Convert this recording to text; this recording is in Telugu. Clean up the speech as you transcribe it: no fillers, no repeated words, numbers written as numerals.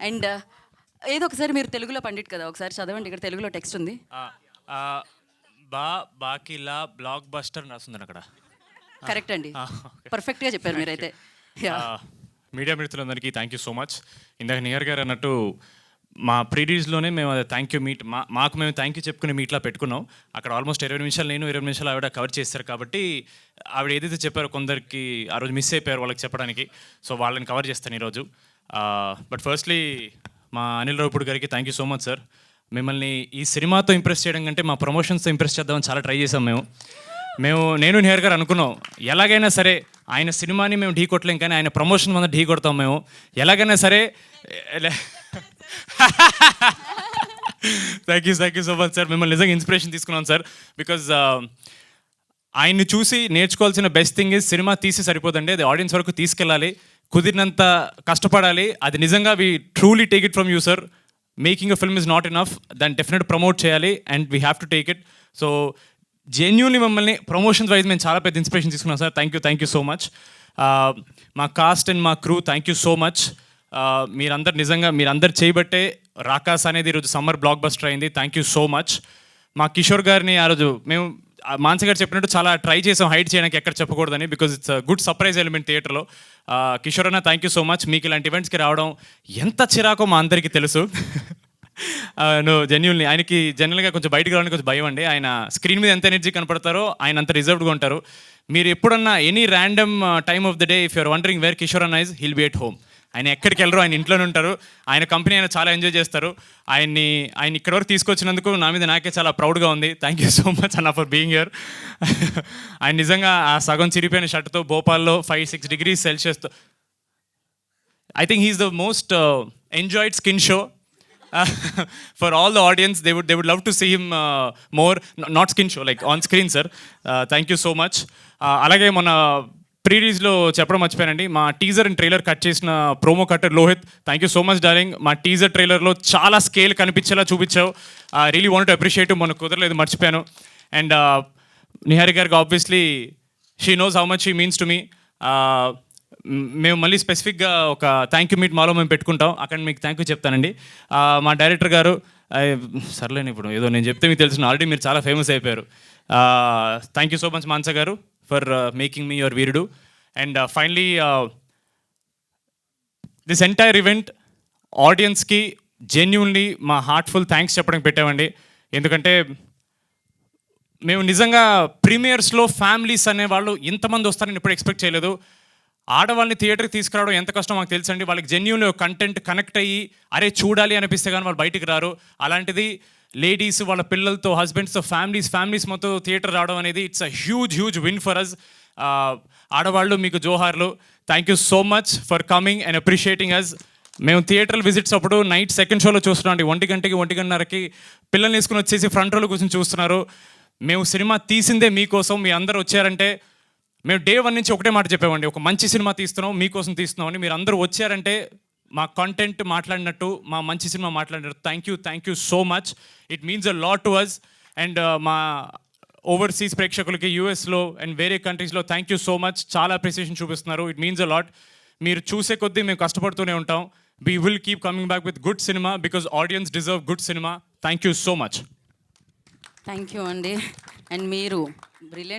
అండ్ ఏదో ఒకసారి మీరు తెలుగులో పండిట్ కదా, ఒకసారి చదవండి. ఇక్కడ తెలుగులో టెక్స్ట్ ఉంది. బాకిలా బ్లాక్ బస్టర్ అని రాస్తుంది అక్కడ. కరెక్ట్ అండి, పర్ఫెక్ట్గా చెప్పారు మీరైతే. మీడియా మిత్రులందరికీ థ్యాంక్ యూ సో మచ్. ఇందాక నియర్ గారు అన్నట్టు మా ప్రీడీస్లోనే మేము అది థ్యాంక్ యూ మీట్ మాకు మేము థ్యాంక్ యూ చెప్పుకునే మీట్లా పెట్టుకున్నాం. అక్కడ ఆల్మోస్ట్ 20 నిమిషాలు నేను 20 నిమిషాలు ఆవిడ కవర్ చేస్తారు కాబట్టి ఆవిడ ఏదైతే చెప్పారో కొందరికి ఆ రోజు మిస్ అయిపోయారు వాళ్ళకి చెప్పడానికి. సో వాళ్ళని కవర్ చేస్తాను ఈరోజు. బట్ ఫస్ట్లీ మా అనిల్ రావుపూడి గారికి thank you so much sir. మిమ్మల్ని ఈ సినిమాతో ఇంప్రెస్ చేయడం కంటే మా ప్రమోషన్స్తో ఇంప్రెస్ చేద్దామని చాలా ట్రై చేసాం నేను నియర్ గారు అనుకున్నాం ఎలాగైనా సరే ఆయన సినిమాని మేము ఢీ కొట్టలేం కానీ ఆయన ప్రమోషన్ మీద ఢీ కొడతాం మేము ఎలాగైనా సరే. Thank you so much sir. మిమ్మల్ని నిజంగా ఇన్స్పిరేషన్ తీసుకున్నాం సార్. బికాజ్ ఆయన్ని చూసి నేర్చుకోవాల్సిన బెస్ట్ థింగ్ ఇస్ సినిమా తీసి సరిపోదండి, అది ఆడియన్స్ వరకు తీసుకెళ్ళాలి, కుదిరినంత కష్టపడాలి. అది నిజంగా we truly take it from you sir. Making a film is not enough, దాన్ని డెఫినెట్ ప్రమోట్ చేయాలి and we have to take it. So genuinely మమ్మల్ని ప్రమోషన్స్ వైజ్ మేము చాలా పెద్ద ఇన్స్పిరేషన్ తీసుకున్నాం sir. Thank you so much. మా కాస్ట్ అండ్ మా crew thank you so much. మీరందరు చేయబట్టే రాకాస్ అనేది ఈరోజు సమ్మర్ బ్లాక్ బస్టర్ అయింది. Thank you so much. మా కిషోర్ గారిని ఆ రోజు మేము మాన్స గారు చెప్పినట్టు చాలా ట్రై చేసాం హైడ్ చేయడానికి, ఎక్కడ చెప్పకూడదని, because it's good surprise element థియేటర్లో. కిషోర్ అన్న థ్యాంక్ యూ సో మచ్. మీకు ఇలాంటి ఈవెంట్స్కి రావడం ఎంత చిరాకో మా అందరికీ తెలుసు. జెన్యున్లీ ఆయనకి జనరల్గా కొంచెం బయటకు రావడానికి కొంచెం భయం అండి. ఆయన స్క్రీన్ మీద ఎంత ఎనర్జీ కనపడతారో ఆయన అంత రిజర్వ్డ్గా ఉంటారు. మీరు ఎప్పుడన్నా any random time of the day if you're wondering where Kishore అన్న is, he'll be at home. ఆయన ఎక్కడికి వెళ్ళరు, ఆయన ఇంట్లోనే ఉంటారు. ఆయన కంపెనీ ఆయన చాలా ఎంజాయ్ చేస్తారు. ఆయన ఇక్కడ వరకు తీసుకొచ్చినందుకు నా మీద నాకే చాలా ప్రౌడ్గా ఉంది. థ్యాంక్ యూ సో మచ్ అన్న ఫర్ బీయింగ్ హియర్. ఆయన నిజంగా ఆ సగం చిరిగిపోయిన షర్ట్తో భోపాల్లో 5-6 degrees Celsiusతో I think he's the most enjoyed skin show for all the audience. They would love to see him more, not skin show, like on screen sir. Thank you so much. అలాగే మన ప్రీరీస్లో చెప్పడం మర్చిపోయానండి, మా టీజర్ అండ్ ట్రైలర్ కట్ చేసిన promo cutter Lohith, thank you so much darling. మా టీజర్ ట్రైలర్లో చాలా స్కేల్ కనిపించేలా చూపించావు. Really want to appreciate. మనకు కుదరలేదు, మర్చిపోయాను. అండ్ నిహారి గారికి obviously she knows how much she means to me. మేము మళ్ళీ స్పెసిఫిక్గా ఒక థ్యాంక్ యూ మీట్ మాలో మేము పెట్టుకుంటాం, అక్కడ మీకు థ్యాంక్ యూ చెప్తానండి. మా డైరెక్టర్ గారు సర్లేని ఇప్పుడు ఏదో నేను చెప్తే మీకు తెలుసు, ఆల్రెడీ మీరు చాలా ఫేమస్ అయిపోయారు. థ్యాంక్ యూ సో మచ్ మాన్స గారు for making me your Veerudu. And finally this entire event ఆడియన్స్కి జెన్యూన్లీ మా హార్ట్ఫుల్ థ్యాంక్స్ చెప్పడానికి పెట్టామండి. ఎందుకంటే మేము నిజంగా ప్రీమియర్స్లో ఫ్యామిలీస్ అనేవాళ్ళు ఇంతమంది వస్తారని ఎప్పుడు ఎక్స్పెక్ట్ చేయలేదు. ఆడవాళ్ళని థియేటర్కి తీసుకురావడం ఎంత కష్టం మాకు తెలుసండి. వాళ్ళకి జెన్యూన్లీ కంటెంట్ కనెక్ట్ అయ్యి అరే చూడాలి అనిపిస్తే కానీ వాళ్ళు బయటికి రారు. అలాంటిది లేడీస్ వాళ్ళ పిల్లలతో, హస్బెండ్స్తో, ఫ్యామిలీస్ మొత్తం థియేటర్ రావడం అనేది it's a huge win for us. ఆడవాళ్ళు మీకు జోహార్లు. Thank you so much for coming and appreciating us. మేము థియేటర్ విజిట్స్ అప్పుడు నైట్ సెకండ్ షోలో చూస్తున్నాం అండి, 1 గంటకి 1:30కి పిల్లల్ని వేసుకుని వచ్చేసి ఫ్రంట్ రోలో కూర్చొని చూస్తున్నారు. మేము సినిమా తీసిందే మీకోసం, మీ అందరూ వచ్చారంటే మేము డే 1 నుంచి ఒకటే మాట చెప్పామండి, ఒక మంచి సినిమా తీస్తున్నాం, మీకోసం తీస్తున్నాం అని. మీరు అందరూ వచ్చారంటే మా కంటెంట్ మాట్లాడినట్టు, మా మంచి సినిమా మాట్లాడినట్టు. Thank you so much. It means a lot to us. And మా ఓవర్సీస్ ప్రేక్షకులకి యూఎస్లో అండ్ వేరే కంట్రీస్లో థ్యాంక్ యూ సో మచ్. చాలా అప్రిసియేషన్ చూపిస్తున్నారు. It means a lot. మీరు చూసే కొద్దీ మేము కష్టపడుతూనే ఉంటాం. We will keep coming back with good cinema because audience deserve good cinema. Thank you so much. Thank you అండి. అండ్ మీరు బ్రిలియంట్